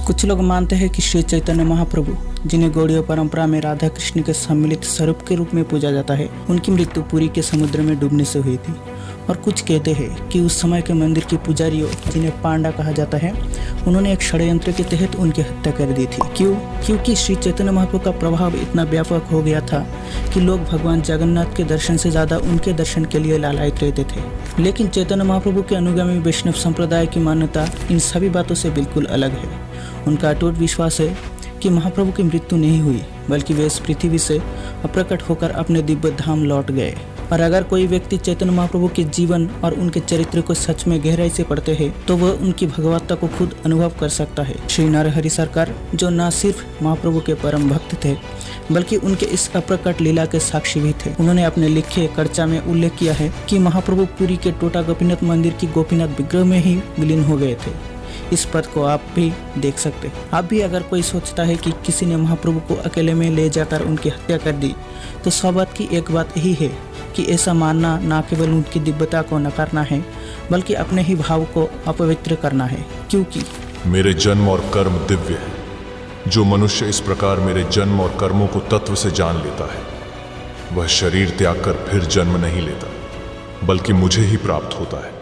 कुछ लोग मानते हैं कि श्री चैतन्य महाप्रभु, जिन्हें गौड़ीय परंपरा में राधा कृष्ण के सम्मिलित स्वरूप के रूप में पूजा जाता है, उनकी मृत्यु पुरी के समुद्र में डूबने से हुई थी। और कुछ कहते हैं कि उस समय के मंदिर के पुजारियों, जिन्हें पांडा कहा जाता है, उन्होंने एक षड्यंत्र के तहत उनकी हत्या कर दी थी। क्योंकि श्री चैतन्य महाप्रभु का प्रभाव इतना व्यापक हो गया था कि लोग भगवान जगन्नाथ के दर्शन से ज़्यादा उनके दर्शन के लिए लालायित रहते थे। लेकिन चैतन्य महाप्रभु के अनुगामी वैष्णव संप्रदाय की मान्यता इन सभी बातों से बिल्कुल अलग है। उनका अटूट विश्वास है कि महाप्रभु की मृत्यु नहीं हुई, बल्कि वे इस पृथ्वी से अप्रकट होकर अपने दिव्य धाम लौट गए। और अगर कोई व्यक्ति चैतन्य महाप्रभु के जीवन और उनके चरित्र को सच में गहराई से पढ़ते हैं, तो वह उनकी भगवत्ता को खुद अनुभव कर सकता है। श्री नरहरि सरकार, जो न सिर्फ महाप्रभु के परम भक्त थे, बल्कि उनके इस अप्रकट लीला के साक्षी भी थे, उन्होंने अपने लिखे कर्चा में उल्लेख किया है कि महाप्रभु पुरी के टोटा गोपीनाथ मंदिर की गोपीनाथ विग्रह में ही विलीन हो गए थे। इस पद को आप भी देख सकते हैं। अब भी अगर कोई सोचता है कि किसी ने महाप्रभु को अकेले में ले जाकर उनकी हत्या कर दी, तो सौभाग्य की एक बात यही है कि ऐसा मानना न केवल उनकी दिव्यता को नकारना है, बल्कि अपने ही भाव को अपवित्र करना है। क्योंकि मेरे जन्म और कर्म दिव्य है। जो मनुष्य इस प्रकार मेरे जन्म और कर्मों को तत्व से जान लेता है, वह शरीर त्याग कर फिर जन्म नहीं लेता, बल्कि मुझे ही प्राप्त होता है।